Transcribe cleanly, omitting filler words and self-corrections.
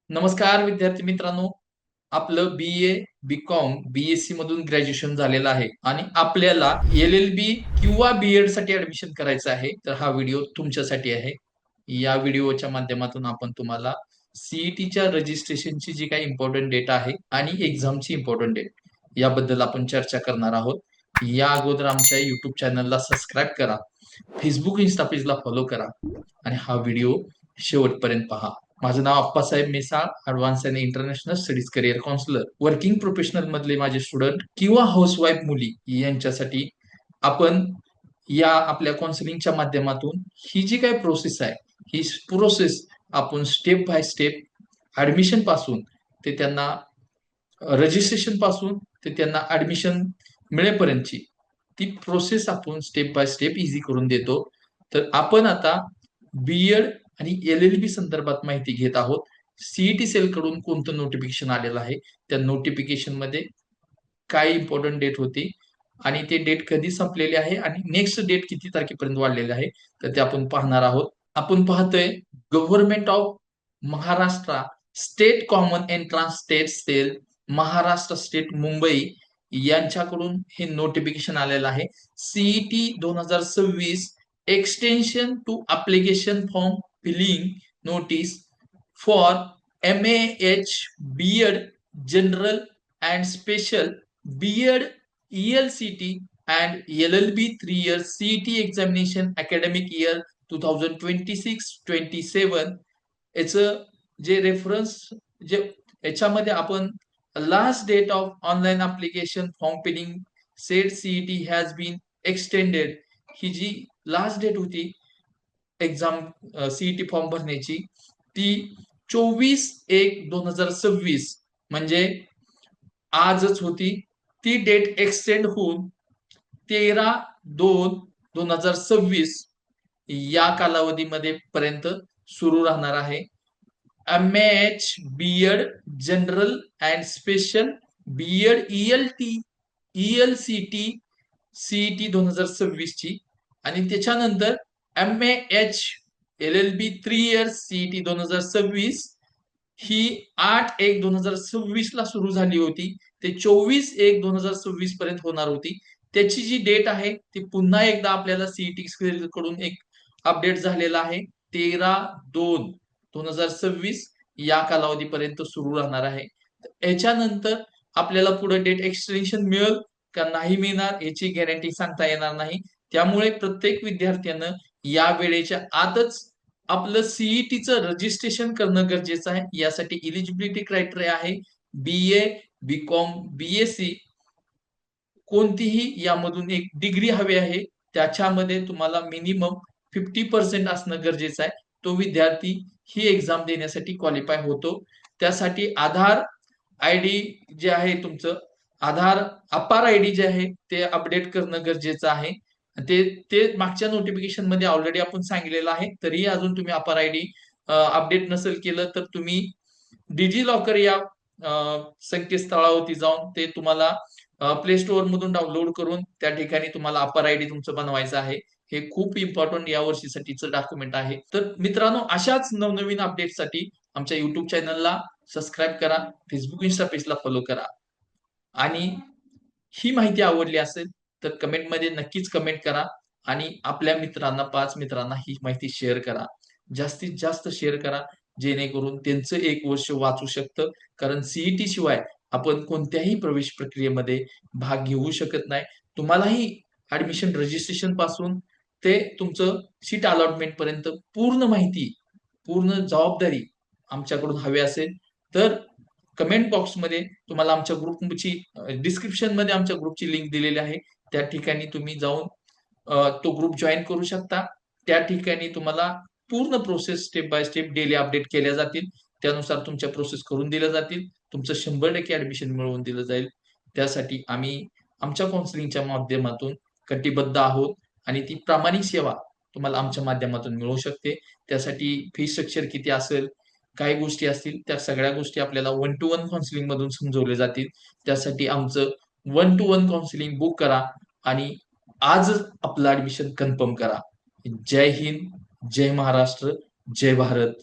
नमस्कार विद्यार्थी मित्रांनो. आपलं बी कॉम बीएससी मधून ग्रॅज्युएशन झालेलं आहे आणि आपल्याला LLB किंवा बीएड साठी ऍडमिशन करायचं आहे. तर हा व्हिडिओ तुमच्यासाठी आहे. या व्हिडिओच्या माध्यमातून आपण तुम्हाला सीईटीच्या रजिस्ट्रेशनची जी काही इम्पॉर्टंट डेट आहे आणि एक्झामची इम्पॉर्टंट डेट याबद्दल आपण चर्चा करणार आहोत. या अगोदर आमच्या युट्यूब चॅनलला सबस्क्राईब करा, फेसबुक इन्स्टा पेजला फॉलो करा आणि हा व्हिडिओ शेवटपर्यंत पहा. माझं नाव Appasaheb Mesal, advance and international studies career counsellor. Working professional मधले माझे स्टुडंट किंवा हाऊसवाईफ मुली यांच्यासाठी आपण या आपल्या काउन्सिलिंगच्या माध्यमातून ही जी काही प्रोसेस आहे, ही प्रोसेस आपण स्टेप बाय स्टेप ऍडमिशन पासून ते त्यांना रजिस्ट्रेशन पासून ते त्यांना ऍडमिशन मिळेपर्यंतची ती प्रोसेस आपण स्टेप बाय स्टेप इझी करून देतो. तर आपण आता बीएड आणि LLB संदर्भात माहिती घेत आहोत. सीईटी सेल कडून कोणतं नोटिफिकेशन आलेलं आहे, त्या नोटिफिकेशन मध्ये काय इम्पॉर्टंट डेट होती आणि ते डेट कधी संपलेली आहे आणि नेक्स्ट डेट किती तारखेपर्यंत वाढलेले आहे, तर ते आपण पाहणार आहोत. आपण पाहतोय government of Maharashtra state common entrance test cell, Maharashtra state Mumbai यांच्याकडून हे नोटिफिकेशन आलेलं आहे. CET 2026 extension to application form filling notice for MAH B Ed general and special B Ed ELCT and LLB 3 year CET examination academic year 2026-27 याचं जे reference जे याच्यामध्ये आपण last date of online application form filling set CET has been extended, ही जी last date होती exam CET form भरण्याची ती 24/1/2026 म्हणजे आजच होती. ती डेट एक्सटेंड होऊन 13/2/2026 या कालावधीमध्ये पर्यंत सुरू राहणार आहे. MAH B Ed general and special B Ed ELCT CET 2026 ची आणि त्याच्यानंतर MAH LLB 3 year सीईटी 2026 ही 8/1/2026 ला सुरू झाली होती, ते 24/1/2026 पर्यंत होणार होती. त्याची जी डेट आहे ती पुन्हा एकदा आपल्याला सीईटी कडून एक अपडेट झालेला आहे. 13/2/2026 या कालावधीपर्यंत सुरू राहणार आहे. याच्यानंतर आपल्याला पुढे डेट एक्सटेन्शन मिळेल का नाही मिळणार याची गॅरंटी सांगता येणार नाही. त्यामुळे प्रत्येक विद्यार्थ्यानं या वेळेच्या आतच आपलं सीईटीचं रजिस्ट्रेशन करणं गरजेचं आहे. यासाठी इलिजिबिलिटी क्रायटेरिया आहे BA, BCom, BSc कोणतीही यामधून एक डिग्री हवी आहे. त्याच्यामध्ये तुम्हाला मिनिमम 50% असणं गरजेचं आहे. तो विद्यार्थी ही एक्झाम देण्यासाठी क्वालिफाय होतो. त्यासाठी आधार आयडी जे आहे तुमचं आधार अपार आयडी जे आहे ते अपडेट करणं गरजेचं आहे. ते ते मागच्या नोटिफिकेशन मध्ये ऑलरेडी आपण सांगितलेलं आहे. तरीही अजून तुम्ही अपार आयडी अपडेट नसेल केलं तर तुम्ही डिजी लॉकर या संकेतस्थळावरती जाऊन ते तुम्हाला प्ले स्टोअर मधून डाउनलोड करून त्या ठिकाणी तुम्हाला अपार आयडी तुमचं बनवायचं आहे. हे खूप इम्पॉर्टंट या वर्षीसाठीचं डॉक्युमेंट आहे. तर मित्रांनो, अशाच नवनवीन अपडेटसाठी आमच्या युट्यूब चॅनलला सबस्क्राईब करा, फेसबुक इन्स्टा पेजला फॉलो करा आणि ही माहिती आवडली असेल तर कमेंटमध्ये नक्कीच कमेंट करा आणि आपल्या मित्रांना 5 मित्रांना ही माहिती शेअर करा. जास्तीत जास्त शेअर करा जेणेकरून त्यांचं एक वर्ष वाचू शकतं. कारण सीईटी शिवाय आपण कोणत्याही प्रवेश प्रक्रियेमध्ये भाग घेऊ शकत नाही. तुम्हालाही ऍडमिशन रजिस्ट्रेशन पासून ते तुमचं सीट अलॉटमेंट पर्यंत पूर्ण माहिती, पूर्ण जबाबदारी आमच्याकडून हवी असेल तर कमेंट बॉक्समध्ये तुम्हाला आमच्या ग्रुपची डिस्क्रिप्शन मध्ये आमच्या ग्रुपची लिंक दिलेली आहे. त्या ठिकाणी तुम्ही जाऊन तो ग्रुप जॉईन करू शकता. त्या ठिकाणी तुम्हाला पूर्ण process step by step daily update केल्या जातील. त्यानुसार तुमच्या प्रोसेस करून दिल्या जातील. तुमचं 100% ऍडमिशन मिळवून दिलं जाईल. त्यासाठी आम्ही आमच्या काउन्सिलिंगच्या माध्यमातून कटिबद्ध आहोत आणि ती प्रामाणिक सेवा तुम्हाला आमच्या माध्यमातून मिळू शकते. त्यासाठी फी स्ट्रक्चर किती असेल, काही गोष्टी असतील, त्या सगळ्या गोष्टी आपल्याला 1-to-1 काउन्सिलिंग मधून समजवले जातील. त्यासाठी आमचं 1-to-1 काउन्सिलिंग बुक करा आणि आजच आपलं ऍडमिशन कन्फर्म करा. जय हिंद, जय महाराष्ट्र, जय भारत.